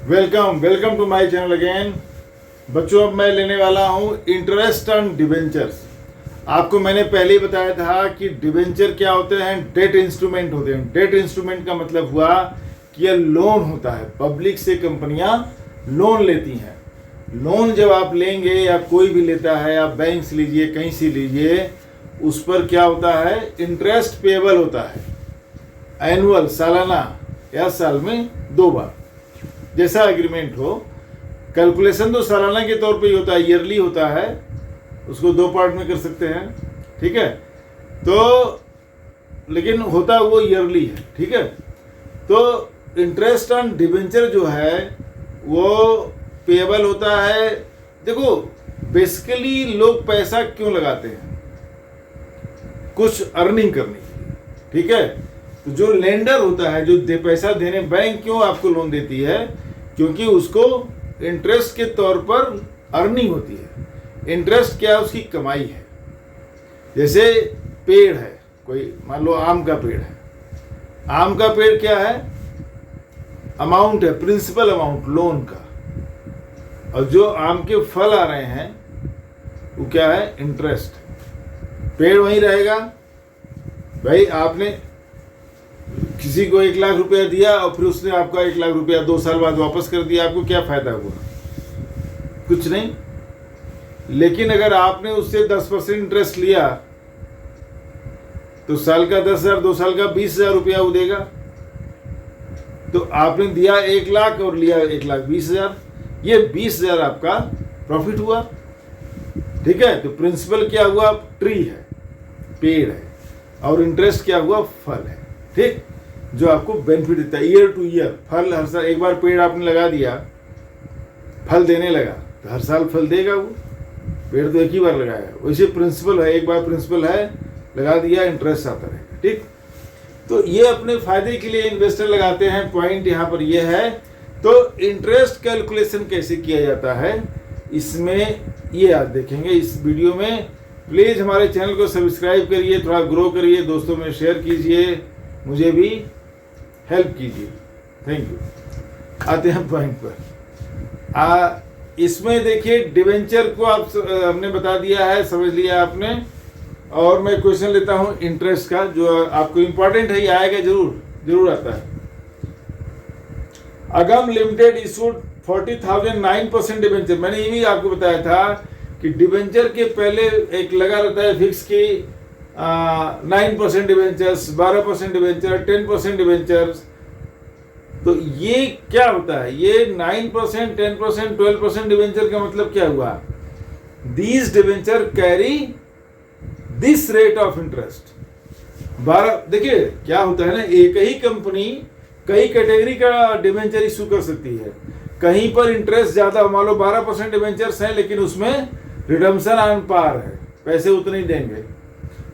Welcome welcome to my channel again. बच्चों, अब मैं लेने वाला हूं इंटरेस्ट ऑन डिबेंचर्स। आपको मैंने पहले ही बताया था कि डिबेंचर क्या होते हैं, डेट इंस्ट्रूमेंट होते हैं। डेट इंस्ट्रूमेंट का मतलब हुआ कि यह लोन होता है, पब्लिक से कंपनियां लोन लेती हैं। लोन जब आप लेंगे या कोई भी लेता है, आप बैंक से लीजिए, कहीं से लीजिए, उस पर क्या होता है, इंटरेस्ट पेएबल होता है। एनुअल, सालाना या साल में 2 बार, जैसा एग्रीमेंट हो। कैलकुलेशन तो सालाना के तौर पे ही होता है, ईयरली होता है, उसको 2 पार्ट में कर सकते हैं, ठीक है। तो लेकिन होता वो ईयरली है, ठीक है। तो इंटरेस्ट ऑन डिबेंचर जो है वो पेएबल होता है। देखो, बेसिकली लोग पैसा क्यों लगाते हैं, कुछ अर्निंग करने के लिए, ठीक है। तो जो लेंडर होता है, जो पैसा देने, बैंक क्यों आपको लोन देती है, क्योंकि उसको इंटरेस्ट के तौर पर अर्निंग होती है। इंटरेस्ट क्या है, उसकी कमाई है। जैसे पेड़ है, कोई मान लो आम का पेड़ है, आम का पेड़ क्या है, अमाउंट है, प्रिंसिपल अमाउंट लोन का। और जो आम के फल आ रहे हैं वो क्या है, इंटरेस्ट। पेड़ वहीं रहेगा। भाई आपने किसी को 1 लाख रुपया दिया और फिर उसने आपका 1 लाख रुपया 2 साल बाद वापस कर दिया, आपको क्या फायदा हुआ, कुछ नहीं। लेकिन अगर आपने उससे 10% इंटरेस्ट लिया तो साल का 10,000, 2 साल का 20,000 रुपया वो देगा। तो आपने दिया 1 लाख और लिया 1,20,000, ये 20,000 आपका प्रॉफिट हुआ, ठीक है। तो प्रिंसिपल क्या हुआ, ट्री है, पेड़ है, और इंटरेस्ट क्या हुआ, फल है, ठीक, जो आपको बेनिफिट देता है ईयर टू ईयर। फल हर साल, एक बार पेड़ आपने लगा दिया, फल देने लगा, तो हर साल फल देगा वो। पेड़ तो एक ही बार लगाया, वैसे प्रिंसिपल है, एक बार प्रिंसिपल है, लगा दिया, इंटरेस्ट आता रहेगा, ठीक। तो ये अपने फायदे के लिए इन्वेस्टर लगाते हैं, पॉइंट यहाँ पर ये है। तो इंटरेस्ट कैलकुलेशन कैसे किया जाता है, इसमें ये आप देखेंगे इस वीडियो में। प्लीज़ हमारे चैनल को सब्सक्राइब करिए, थोड़ा ग्रो करिए, दोस्तों में शेयर कीजिए, मुझे भी हेल्प कीजिए, थैंक यू। आते हैं पॉइंट पर। इसमें देखिए, डिवेंचर को आप हमने बता दिया है, समझ लिया आपने। और मैं क्वेश्चन लेता हूं इंटरेस्ट का, जो आपको इंपॉर्टेंट है, ये आएगा, जरूर आता है। अगम लिमिटेड इशूड 40,000 9% डिवेंचर। मैंने ये भी आपको बताया था कि डिवेंचर के पहले एक लगा रहता है फिक्स की 9% डिवेंचर्स, 12% डिवेंचर, 10% डिवेंचर्स। तो ये क्या होता है, ये 9%, 10%, 12% डिवेंचर का मतलब क्या हुआ, these debenture carry this rate of interest. 12, देखिए क्या होता है ना, एक ही कंपनी कई कैटेगरी का डिवेंचर इशू कर सकती है। कहीं पर इंटरेस्ट ज्यादा, मान लो 12% डिवेंचर्स हैं, लेकिन उसमें रिडम्पशन ऑन पार है, पैसे उतने ही देंगे।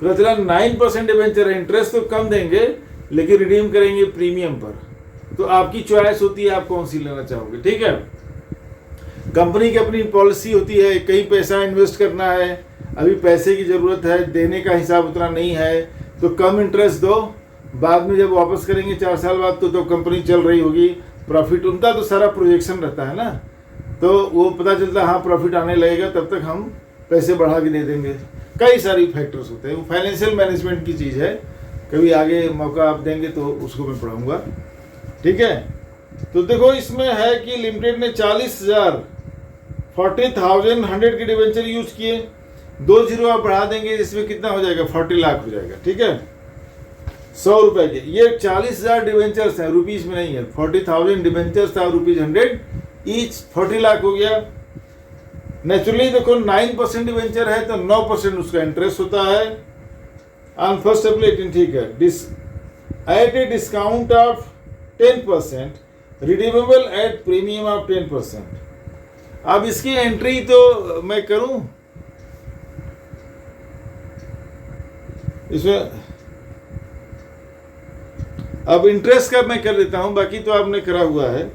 पता चला 9% डिवेंचर है, इंटरेस्ट तो कम देंगे लेकिन रिडीम करेंगे प्रीमियम पर। तो आपकी चॉइस होती है, आप कौन सी लेना चाहोगे, ठीक है। कंपनी की अपनी पॉलिसी होती है, कहीं पैसा इन्वेस्ट करना है, अभी पैसे की जरूरत है, देने का हिसाब उतना नहीं है, तो कम इंटरेस्ट दो, बाद में जब वापस करेंगे 4 साल बाद तो कंपनी चल रही होगी, प्रॉफिट, उनका तो सारा प्रोजेक्शन रहता है ना, तो वो पता चलता है हाँ प्रॉफिट आने लगेगा, तब तक हम पैसे बढ़ा के दे देंगे। कई सारी फैक्टर्स होते हैं, वो फाइनेंशियल मैनेजमेंट की चीज़ है, कभी आगे मौका आप देंगे तो उसको मैं पढ़ाऊँगा, ठीक है। तो देखो, इसमें है कि लिमिटेड ने 40,000 100 के डिवेंचर यूज किए, 2 जीरो आप बढ़ा देंगे, इसमें कितना हो जाएगा, 40 लाख हो जाएगा, ठीक है, 100 रुपए के। ये 40,000 डिवेंचर्स हैं, रुपीज में नहीं है। 40,000 डिवेंचर्स था, ₹100 ईच, 40 लाख हो गया। नेचुरली देखो 9% डिवेंचर है तो 9% उसका इंटरेस्ट होता है ऑन फर्स्ट एप्लीकेशन, ठीक है। At a discount of 10%, redeemable at premium of 10%। अब इसकी एंट्री तो मैं करूं इसमें, अब इंटरेस्ट का मैं कर देता हूं, बाकी तो आपने करा हुआ है।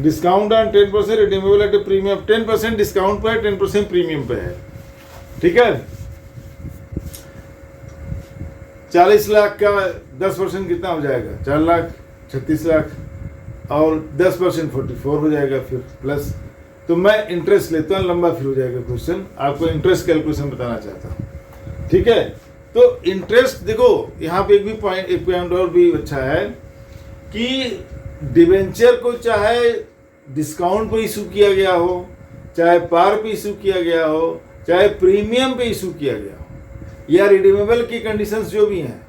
Discount on 10%, redeemable at premium, 10% discount पे है, 10% प्रीमियम पे है, ठीक है। 40 लाख का 10% कितना हो जाएगा, 4 लाख, 36 लाख। और 10% 44 हो जाएगा फिर प्लस। तो मैं इंटरेस्ट लेता हूँ, लंबा फिर हो जाएगा क्वेश्चन, आपको इंटरेस्ट कैलकुलेशन बताना चाहता हूँ, ठीक है। तो इंटरेस्ट देखो यहाँ पे एक पॉइंट और भी अच्छा है कि डिवेंचर को चाहे डिस्काउंट पे इशू किया गया हो, चाहे पार पे इशू किया गया हो, चाहे प्रीमियम पे इशू किया गया हो, या रिडीमेबल की कंडीशंस जो भी हैं,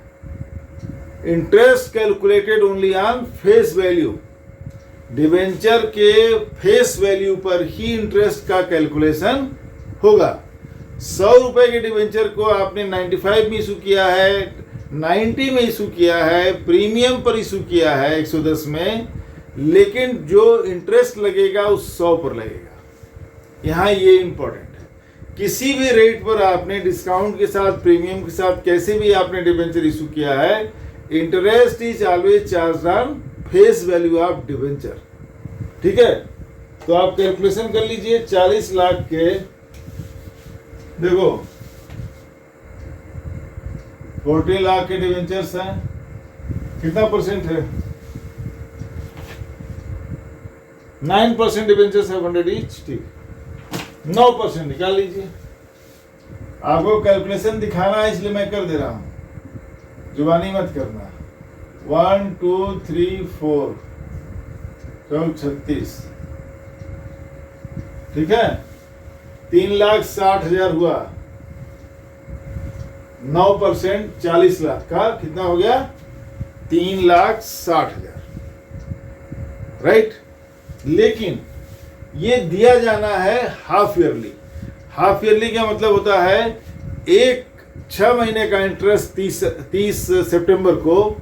interest calculated only on face value. Debenture के फेस वैल्यू पर ही इंटरेस्ट का कैलकुलेशन होगा। 100 रुपए के डिवेंचर को आपने 95 में इशू किया है, 90 में इशू किया है, प्रीमियम पर इशू किया है 110 में, लेकिन जो इंटरेस्ट लगेगा उस 100 पर लगेगा। यहाँ ये इंपॉर्टेंट है, किसी भी रेट पर आपने डिस्काउंट के साथ, प्रीमियम के साथ, कैसे भी आपने डिवेंचर इशू किया है, interest is always charge on face value of debenture, ठीक है। तो आप कैलकुलेशन कर लीजिए 40 लाख के, देखो 40 लाख के डिवेंचर्स हैं, कितना परसेंट है? 9% डिवेंचर्स है 100 ईच, ठीक, 9% निकाल लीजिए। आपको कैलकुलेशन दिखाना है इसलिए मैं कर दे रहा हूं, जुबानी मत करना। 1 2 3 4 36, ठीक है। 3,60,000 हुआ, 9% 40 लाख का कितना हो गया? 3,60,000, राइट। लेकिन ये दिया जाना है हाफ ईयरली। हाफ ईयरली क्या मतलब होता है? 6 महीने का इंटरेस्ट 30 सितंबर को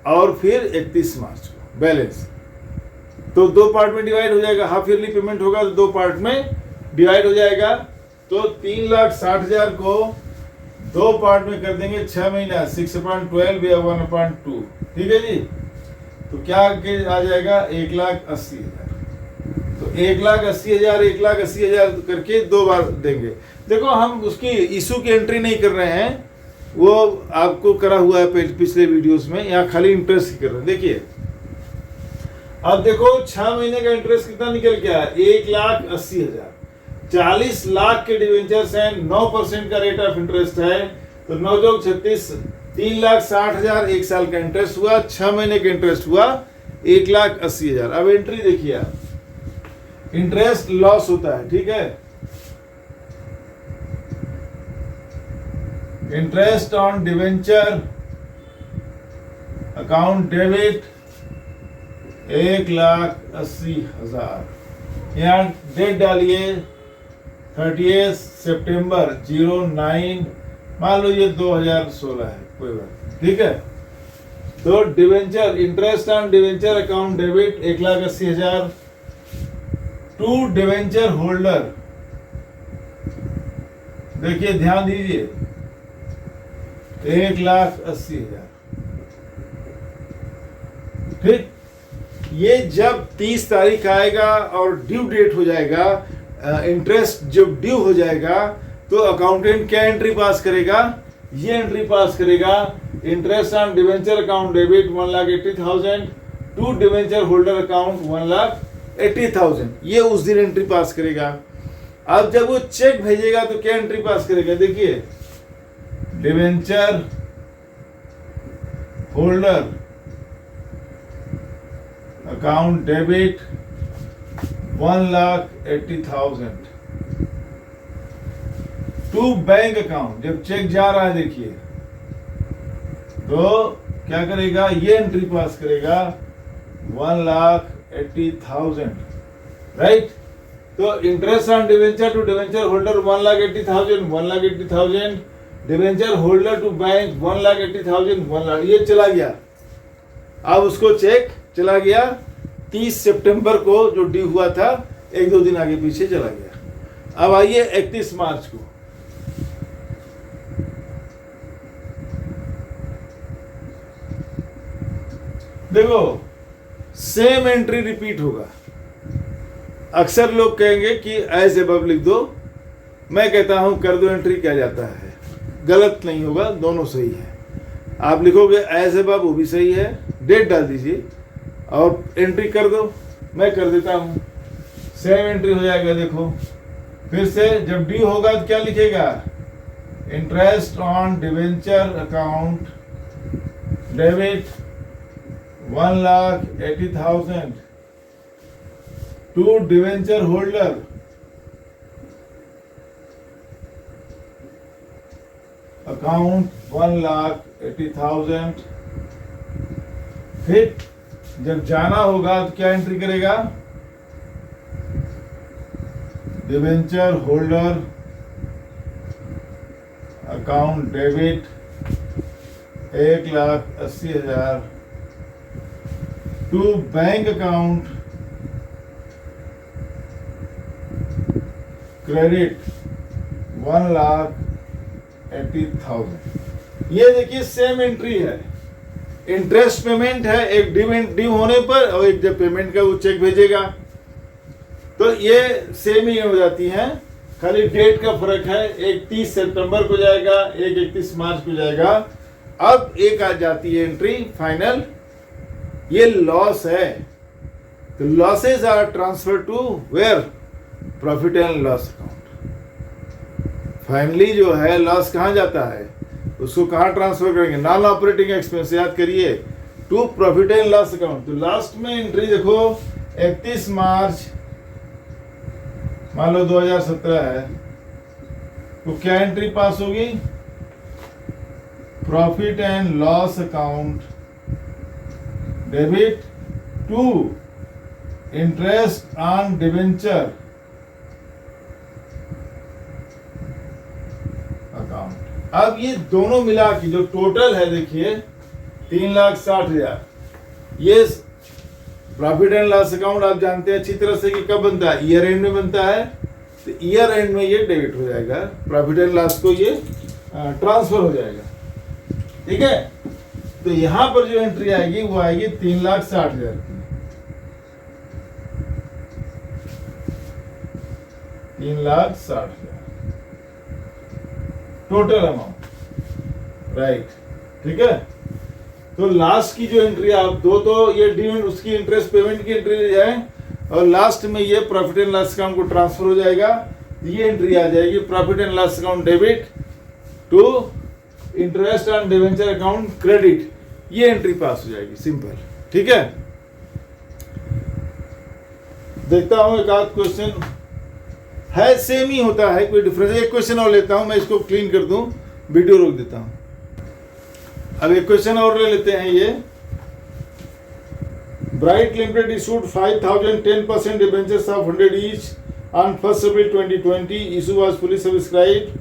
और फिर 31 मार्च को बैलेंस, तो 2 पार्ट में डिवाइड हो जाएगा। हाफ ईयरली पेमेंट होगा तो 2 पार्ट में डिवाइड हो जाएगा। तो 3,60,000 को 2 पार्ट में कर देंगे, 6 महीना 6/12 या 1/2, ठीक है जी। तो क्या आ जाएगा? 1,80,000। तो 1,80,000 1,80,000 करके 2 बार देंगे। देखो हम उसकी इशू की एंट्री नहीं कर रहे हैं, वो आपको करा हुआ है पिछले वीडियोस में, यहाँ खाली इंटरेस्ट ही कर रहे हैं। देखिए अब देखो 6 महीने का इंटरेस्ट कितना निकल गया? 1,80,000। 40 लाख के डिवेंचर्स हैं, 9% का रेट ऑफ इंटरेस्ट है, तो 9 जोग 36, 3,60,000 1 साल का इंटरेस्ट हुआ, 6 महीने का इंटरेस्ट हुआ 1,80,000। अब एंट्री देखिए आप, इंटरेस्ट लॉस होता है, ठीक है। Interest on debenture account debit 1,80,000। यहाँ डेट डालिए 30 सितंबर 09, मान लो ये 2016 है, कोई बात, ठीक है। तो debenture interest on debenture account debit 1,80,000 to debenture holder. देखिए ध्यान दीजिए, 1,80,000, ठीक। ये जब 30 तारीख आएगा और ड्यू डेट हो जाएगा, इंटरेस्ट जब ड्यू हो जाएगा, तो अकाउंटेंट क्या एंट्री पास करेगा? ये एंट्री पास करेगा, interest on debenture account debit 1,80,000 to debenture holder account 1,80,000। ये उस दिन एंट्री पास करेगा। अब जब वो चेक भेजेगा तो क्या एंट्री पास करेगा? देखिए, debenture holder account debit 1,80,000 to bank account. जब चेक जा रहा है देखिए, तो क्या करेगा? ये एंट्री पास करेगा 1,80,000, राइट। तो interest on debenture to debenture holder 1,80,000, 1,80,000, debenture holder to bank 1,80,000, 1,00,000, ये चला गया। अब उसको चेक चला गया 30 सितंबर को, जो ड्यू हुआ था, 1-2 दिन आगे पीछे चला गया। अब आइए 31 मार्च को, देखो सेम एंट्री रिपीट होगा। अक्सर लोग कहेंगे कि एज अबव लिख दो, मैं कहता हूं कर दो एंट्री, क्या जाता है, गलत नहीं होगा, दोनों सही है। आप लिखोगे एज अबव, वो भी सही है, डेट डाल दीजिए, और एंट्री कर दो, मैं कर देता हूँ, सेम एंट्री हो जाएगा। देखो फिर से जब ड्यू होगा तो क्या लिखेगा, interest on debenture account debit 1,80,000 to debenture holder account 1,80,000। फिर जब जाना होगा तो क्या एंट्री करेगा, debenture holder account debit 1,80,000 to bank account credit 1,80,000। ये देखिए सेम एंट्री है, इंटरेस्ट पेमेंट है, एक ड्यू होने पर और एक जब पेमेंट का वो चेक भेजेगा, तो ये सेम ही हो जाती हैं, खाली डेट का फर्क है, एक 30 सितंबर को जाएगा, एक 31 मार्च को जाएगा। अब एक आ जाती है एंट्री फाइनल, ये लॉस है, तो losses are transfer to where, profit and loss account. Finally जो है लॉस कहाँ जाता है, उसको कहाँ ट्रांसफर करेंगे, नॉन ऑपरेटिंग एक्सपेंस, याद करिए, to profit and loss account. तो लास्ट में एंट्री देखो 31 मार्च मान लो 2017 है, तो क्या एंट्री पास होगी, profit and loss account debit to interest on debenture account. अब ये दोनों मिला के जो टोटल है देखिए 3,60,000, ये प्रॉफिट एंड लॉस अकाउंट आप जानते हैं अच्छी तरह से कि कब बनता है, ईयर एंड में बनता है, तो ईयर एंड में ये डेबिट हो जाएगा, प्रॉफिट एंड लॉस को ये ट्रांसफर हो जाएगा, ठीक है। तो यहां पर जो एंट्री आएगी वो आएगी 3,60,000 की, 3,60,000 टोटल अमाउंट, राइट, ठीक है। तो लास्ट की जो एंट्री आप दो, तो ये डिविडेंड उसकी इंटरेस्ट पेमेंट की एंट्री ले जाए, और लास्ट में ये प्रॉफिट एंड लॉस अकाउंट को ट्रांसफर हो जाएगा, ये एंट्री आ जाएगी profit and loss account debit to interest on debenture account credit, ये एंट्री पास हो जाएगी, सिंपल, ठीक है। देखता हूं एक आध क्वेश्चन है, सेम ही होता है, कोई डिफरेंस, एक क्वेश्चन और लेता हूं, मैं इसको क्लीन कर दूं, वीडियो रोक देता हूं। अब एक क्वेश्चन और ले लेते हैं, ये bright limited issued 5,000 10% debentures of 100 each on 1st April 2020. Issue was fully subscribed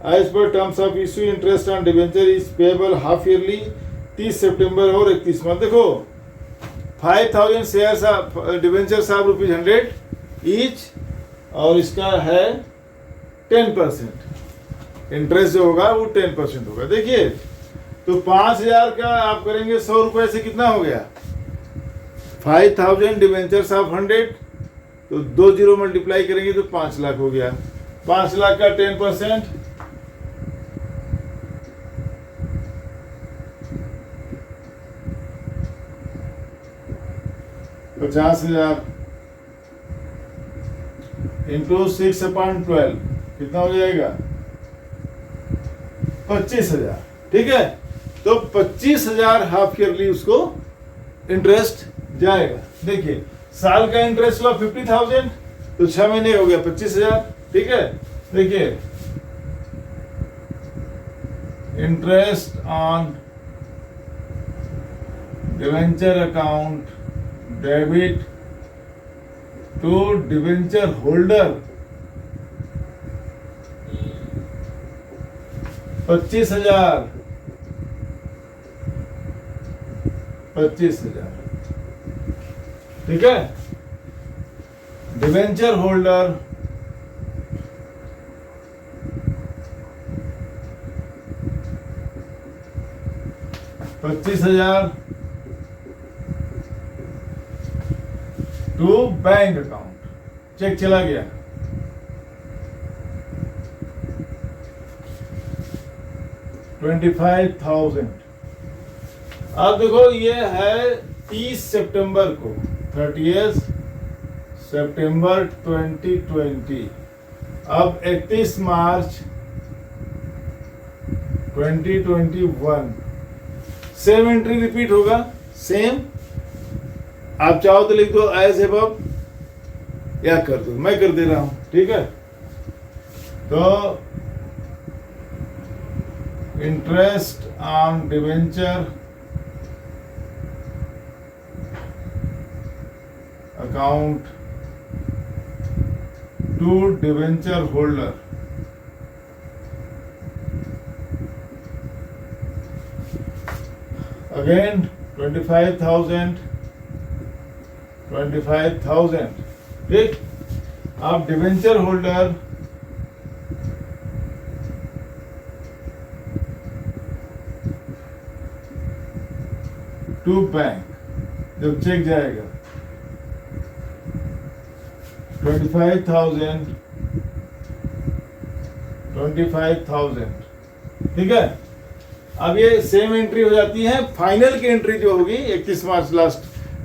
as per terms of issue. Interest on debenture is payable half yearly 30 सितंबर और 31 मार्च। देखो 5,000 शेयर्स डिबेंचर्स ऑफ ₹100 ईच, और इसका है 10%, इंटरेस्ट जो होगा वो 10% होगा। देखिए तो 5,000 का आप करेंगे 100 रुपए से, कितना हो गया, 5,000 डिवेंचर्स ऑफ 100, तो 2 जीरो मल्टीप्लाई करेंगे तो 5 लाख हो गया, 5 लाख का 10%, ₹50,000 इंटू 6/12 कितना हो जाएगा, 25,000, ठीक है। तो 25,000 हाफ ईयरली उसको इंटरेस्ट जाएगा। देखिए साल का इंटरेस्ट हुआ 50,000, तो 6 महीने हो गया 25,000, ठीक है। देखिए interest on debenture account debit to debenture holder 25,000, 25,000, ठीक है। Debenture holder $25,000 to bank account, cheque चला गया, $25,000। अब देखो ये है 30 सितंबर को, 30 सितंबर 2020। अब 31 मार्च 2021 सेम एंट्री रिपीट होगा, सेम। आप चाहो तो लिख दो एज अबव या कर दो, मैं कर दे रहा हूं, ठीक है। तो interest on debenture account to debenture holder again 25,000, ठीक। आप डिवेंचर होल्डर टू बैंक, जब चेक जाएगा 25,000, ठीक है। अब ये सेम एंट्री हो जाती है। फाइनल की एंट्री जो होगी 31 मार्च last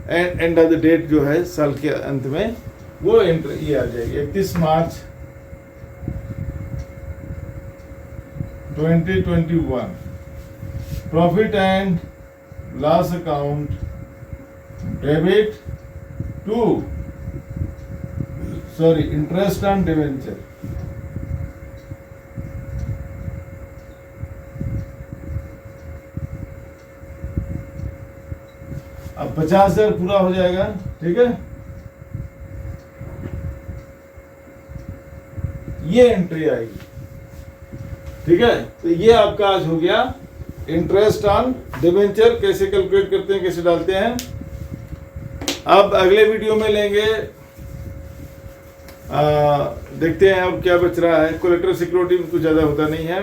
end of the date जो है साल के अंत में, वो एंट्री ये आ जाएगी 31 मार्च 2021। Profit and loss account debit to interest on debenture, अब 50,000 पूरा हो जाएगा, ठीक है। ये एंट्री आएगी, ठीक है। तो ये आपका आज हो गया इंटरेस्ट ऑन डिवेंचर, कैसे कैलकुलेट करते हैं, कैसे डालते हैं। अब अगले वीडियो में लेंगे, देखते हैं अब क्या बच रहा है। कोलेटरल सिक्योरिटी में कुछ ज्यादा होता नहीं है,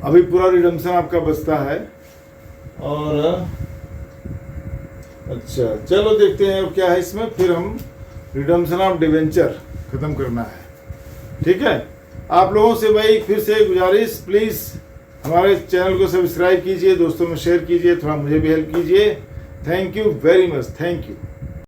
अभी पूरा रिडम्पशन आपका बचता है। और अच्छा चलो देखते हैं अब क्या है इसमें, फिर हम रिडम्पशन ऑफ डिवेंचर खत्म करना है, ठीक है। आप लोगों से भाई फिर से गुजारिश, प्लीज हमारे चैनल को सब्सक्राइब कीजिए, दोस्तों में शेयर कीजिए, थोड़ा मुझे भी हेल्प कीजिए। Thank you very much, thank you.